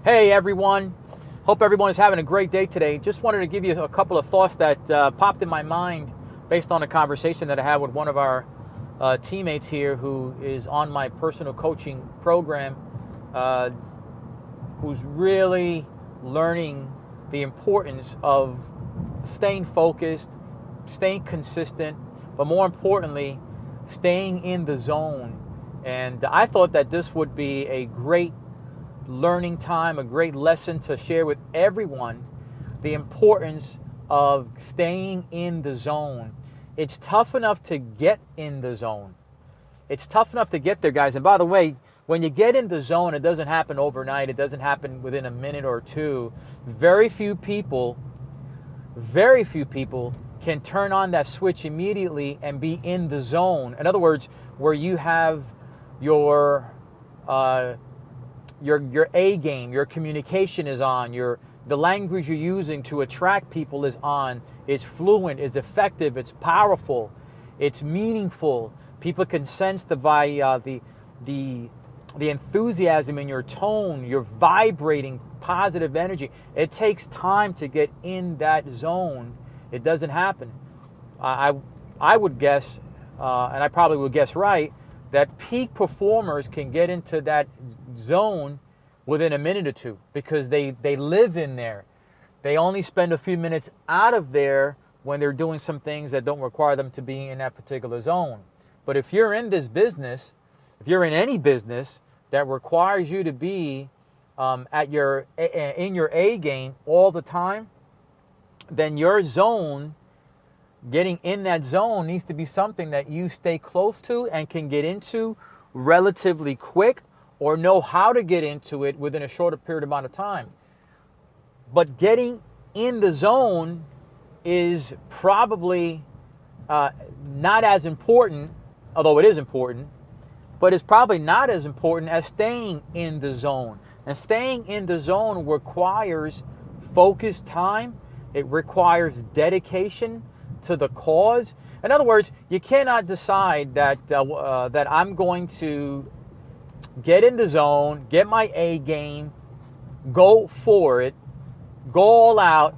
Hey everyone, hope everyone is having a great day today. Just wanted to give you a couple of thoughts that popped in my mind based on a conversation that I had with one of our teammates here who is on my personal coaching program, who's really learning the importance of staying focused, staying consistent, but more importantly, staying in the zone. And I thought that this would be a great learning time, a great lesson to share with everyone, the importance of staying in the zone. It's tough enough to get in the zone. It's tough enough to get there, guys. And by the way, when you get in the zone, it doesn't happen overnight. It doesn't happen within a minute or two. Very few people can turn on that switch immediately and be in the zone. In other words, where you have your A game, your communication is on, the language you're using to attract people is on, is fluent, is effective, it's powerful, it's meaningful. People can sense the enthusiasm in your tone. You're vibrating positive energy. It takes time to get in that zone. It doesn't happen. I would guess, and I probably would guess right, that peak performers can get into that zone within a minute or two because they live in there. They only spend a few minutes out of there when they're doing some things that don't require them to be in that particular zone. But if you're in this business, if you're in any business that requires you to be in your A game all the time, then your zone, getting in that zone, needs to be something that you stay close to and can get into relatively quick, or know how to get into it within a shorter period amount of time. But getting in the zone is probably not as important, although it is important, but it's probably not as important as staying in the zone. And staying in the zone requires focused time. It requires dedication to the cause. In other words, you cannot decide that I'm going to get in the zone, get my A game, go for it, go all out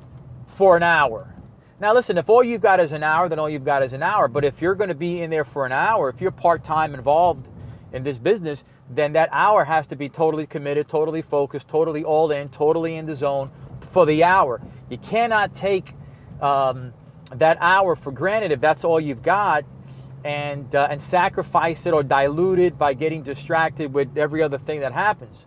for an hour. Now listen, if all you've got is an hour, then all you've got is an hour. But if you're going to be in there for an hour, if you're part-time involved in this business, then that hour has to be totally committed, totally focused, totally all in, totally in the zone for the hour. You cannot take that hour for granted if that's all you've got, and sacrifice it or dilute it by getting distracted with every other thing that happens.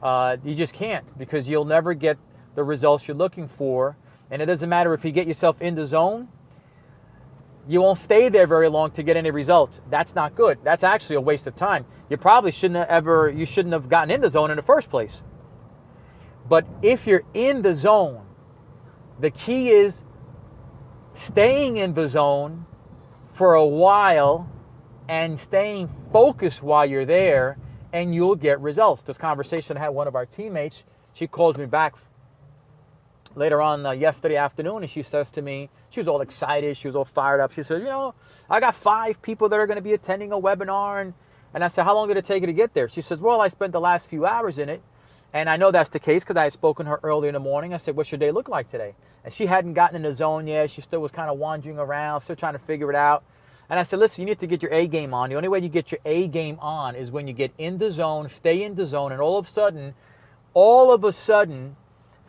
You just can't, because you'll never get the results you're looking for. And it doesn't matter if you get yourself in the zone, you won't stay there very long to get any results. That's not good. That's actually a waste of time. You probably shouldn't have gotten in the zone in the first place. But if you're in the zone, the key is staying in the zone for a while and staying focused while you're there, and you'll get results. This conversation I had one of our teammates. She calls me back later on yesterday afternoon, and she says to me, she was all excited, she was all fired up. She said, I got 5 people that are going to be attending a webinar. And I said, how long did it take you to get there? She says, well, I spent the last few hours in it. And I know that's the case because I had spoken to her early in the morning. I said, what's your day look like today? And she hadn't gotten in the zone yet. She still was kind of wandering around, still trying to figure it out. And I said, listen, you need to get your A game on. The only way you get your A game on is when you get in the zone, stay in the zone, and all of a sudden,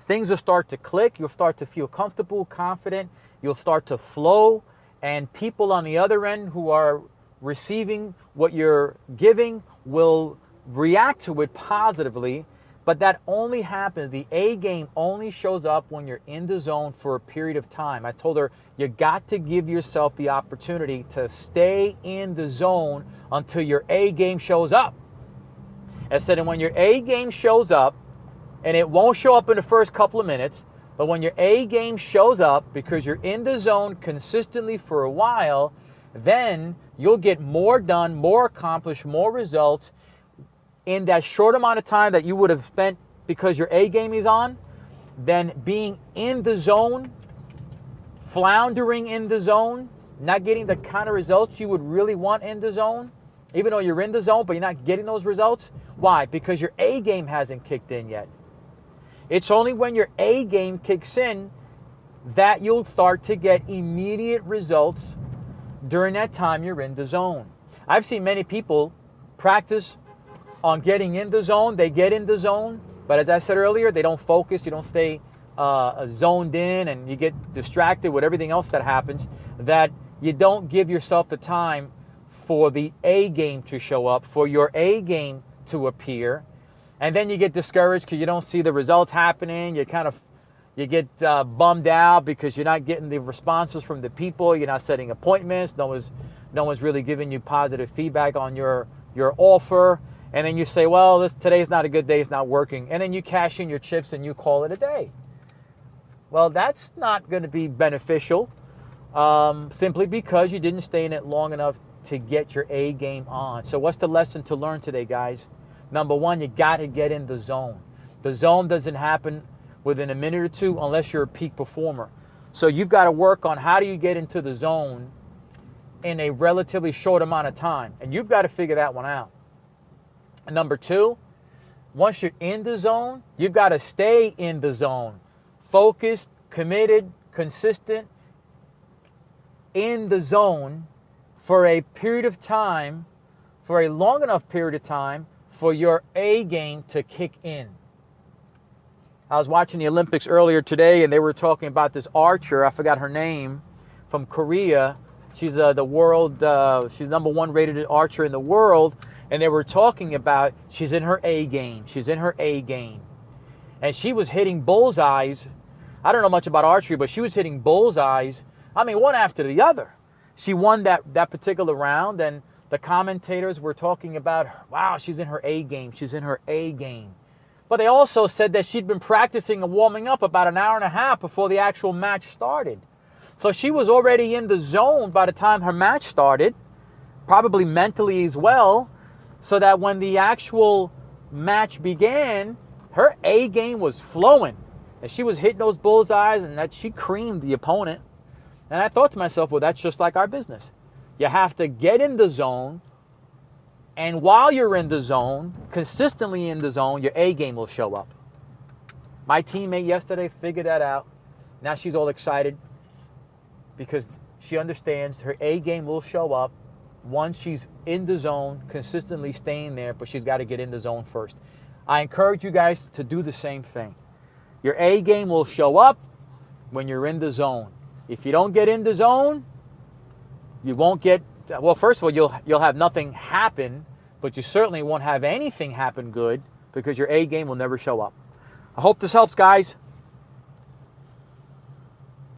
things will start to click. You'll start to feel comfortable, confident. You'll start to flow. And people on the other end who are receiving what you're giving will react to it positively. But that only happens, the A game only shows up when you're in the zone for a period of time. I told her, you got to give yourself the opportunity to stay in the zone until your A game shows up. I said, and when your A game shows up, and it won't show up in the first couple of minutes, but when your A game shows up because you're in the zone consistently for a while, then you'll get more done, more accomplished, more results in that short amount of time that you would have spent because your A game is on, than being in the zone, floundering in the zone, not getting the kind of results you would really want in the zone, even though you're in the zone, but you're not getting those results. Why? Because your A game hasn't kicked in yet. It's only when your A game kicks in that you'll start to get immediate results during that time you're in the zone. I've seen many people practice on getting in the zone. They get in the zone, but as I said earlier, they don't focus. You don't stay zoned in, and you get distracted with everything else that happens, that you don't give yourself the time for the A game to show up, for your A game to appear. And then you get discouraged because you don't see the results happening. You get bummed out because you're not getting the responses from the people. You're not setting appointments. No one's really giving you positive feedback on your offer. And then you say, well, today's not a good day. It's not working. And then you cash in your chips and you call it a day. Well, that's not going to be beneficial simply because you didn't stay in it long enough to get your A game on. So what's the lesson to learn today, guys? Number one, you got to get in the zone. The zone doesn't happen within a minute or two unless you're a peak performer. So you've got to work on how do you get into the zone in a relatively short amount of time. And you've got to figure that one out. And number two, once you're in the zone, you've got to stay in the zone. Focused, committed, consistent, in the zone for a period of time, for a long enough period of time for your A game to kick in. I was watching the Olympics earlier today, and they were talking about this archer, I forgot her name, from Korea. She's the world, she's number one rated archer in the world, and they were talking about she's in her A game. She's in her A game. And she was hitting bullseyes. I don't know much about archery, but she was hitting bullseyes, I mean, one after the other. She won that particular round, and the commentators were talking about, wow, she's in her A game. She's in her A game. But they also said that she'd been practicing and warming up about an hour and a half before the actual match started. So she was already in the zone by the time her match started, probably mentally as well, so that when the actual match began, her A game was flowing. And she was hitting those bullseyes, and that she creamed the opponent. And I thought to myself, well, that's just like our business. You have to get in the zone, and while you're in the zone, consistently in the zone, your A game will show up. My teammate yesterday figured that out. Now she's all excited because she understands her A game will show up once she's in the zone, consistently staying there, but she's got to get in the zone first. I encourage you guys to do the same thing. Your A game will show up when you're in the zone. If you don't get in the zone, you won't get, well, first of all, you'll have nothing happen, but you certainly won't have anything happen good because your A game will never show up. I hope this helps, guys.